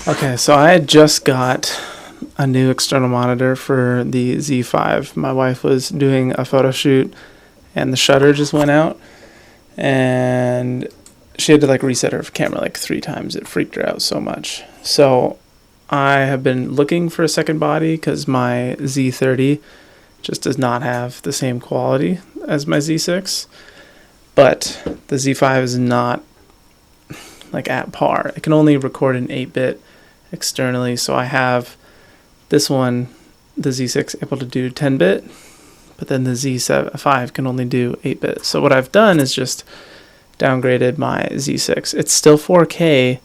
Okay, so I had just got a new external monitor for the Z5. My wife was doing a photo shoot and the shutter just went out and she had to like reset her camera like 3 times. It freaked her out so much. So I have been looking for a second body because my Z30 just does not have the same quality as my Z6. But the Z5 is not like at par. It can only record in 8-bit externally. So I have this one, the Z6, able to do 10-bit, but then the Z5 can only do 8-bit. So what I've done is just downgraded my Z6. It's still 4K,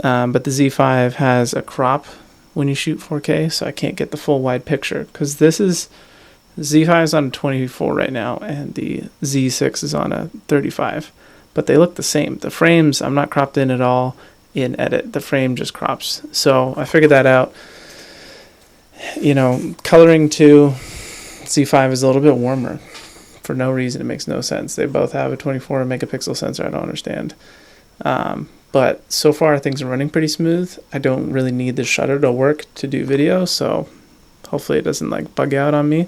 but the Z5 has a crop when you shoot 4K, so I can't get the full wide picture because this is Z5 is on a 24 right now, and the Z6 is on a 35. But they look the same. The frames, I'm not cropped in at all in edit. The frame just crops. So I figured that out. You know, coloring to Z5 is a little bit warmer for no reason. It makes no sense. They both have a 24 megapixel sensor. I don't understand. But so far things are running pretty smooth. I don't really need the shutter to work to do video, so hopefully it doesn't like bug out on me.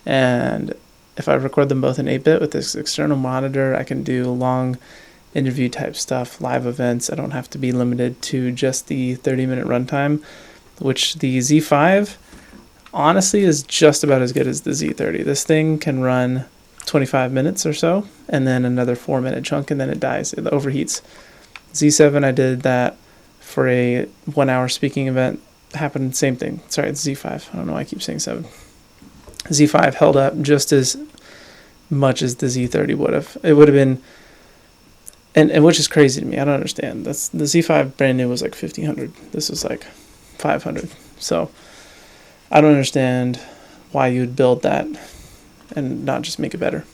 And if I record them both in 8-bit with this external monitor, I can do long interview type stuff, live events. I don't have to be limited to just the 30-minute runtime, which the Z5 honestly is just about as good as the Z30. This thing can run 25 minutes or so, and then another 4-minute chunk, and then it dies. It overheats. Z7, I did that for a 1-hour speaking event. Happened, same thing. Sorry, it's Z5. I don't know why I keep saying 7. Z5 held up just as much as the Z30 would have. It would have been, and which is crazy to me. I don't understand. That's the Z5 brand new was like $1,500. This was like $500. So I don't understand why you would build that and not just make it better.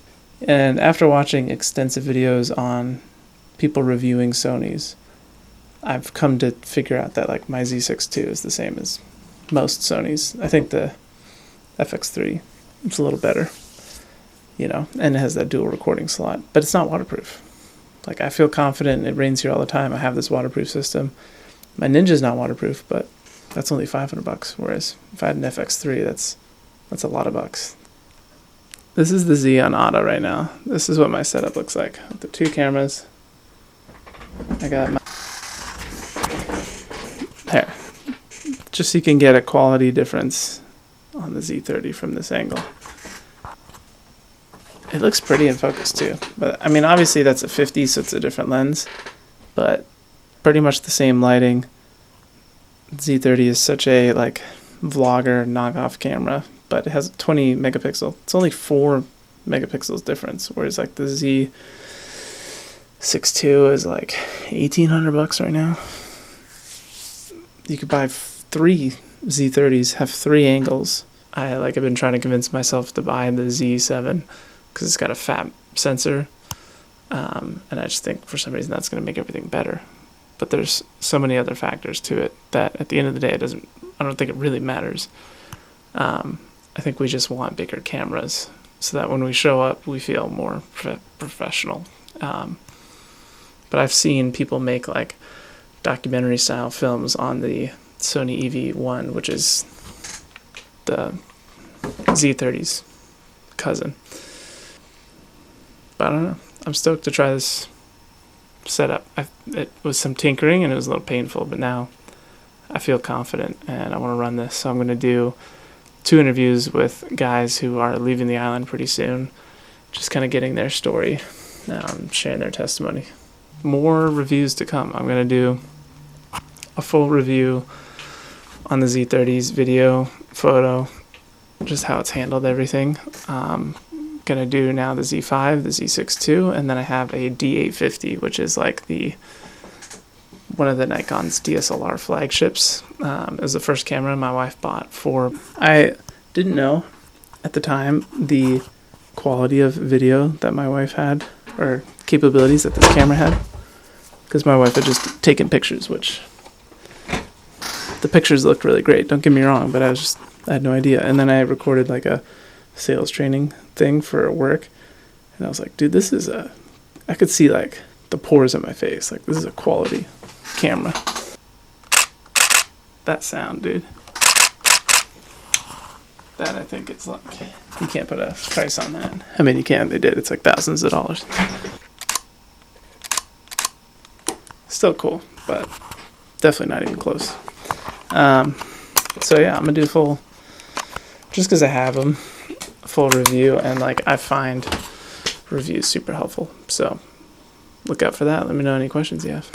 And after watching extensive videos on people reviewing Sonys, I've come to figure out that like my Z6ii is the same as most Sonys. I think the FX3 is a little better, you know, and it has that dual recording slot, but it's not waterproof. Like I feel confident. It rains here all the time. I have this waterproof system. My Ninja's not waterproof, but that's only $500. Whereas if I had an FX3, that's a lot of bucks. This is the Z on auto right now. This is what my setup looks like with the 2 cameras. I got my there, just so you can get a quality difference on the Z30 from this angle. It looks pretty in focus too, but I mean obviously that's a 50, so it's a different lens, but pretty much the same lighting. Z30 is such a like vlogger knockoff camera, but it has 20 megapixel. It's only 4 megapixels difference, whereas like the Z6ii is like $1,800 right now. You could buy 3 Z30s, have 3 angles. I've been trying to convince myself to buy the Z7 because it's got a fat sensor, and I just think for some reason that's going to make everything better. But there's so many other factors to it that at the end of the day, I don't think it really matters. I think we just want bigger cameras so that when we show up, we feel more professional. But I've seen people make like documentary style films on the Sony EV1, which is the Z30's cousin. But I don't know. I'm stoked to try this setup. It was some tinkering and it was a little painful, but now I feel confident and I want to run this. So I'm going to do 2 interviews with guys who are leaving the island pretty soon, just kind of getting their story, sharing their testimony. More reviews to come. I'm going to do a full review on the Z30's video, photo, just how it's handled everything. Gonna do now the Z5, the Z6ii, and then I have a D850, which is like one of the Nikon's DSLR flagships. It was the first camera my wife bought for. I didn't know at the time the quality of video that my wife had, or capabilities that this camera had, because my wife had just taken pictures, which the pictures looked really great, don't get me wrong, but I had no idea. And then I recorded like a sales training thing for work, and I was like, dude, I could see like the pores in my face, like this is a quality camera. that sound, dude. That, I think it's like, you can't put a price on that. I mean, you can, they did. It's like thousands of dollars. Still cool, but definitely not even close. So yeah, I'm gonna do full, just because I have them, full review, and like I find reviews super helpful. So look out for that. Let me know any questions you have.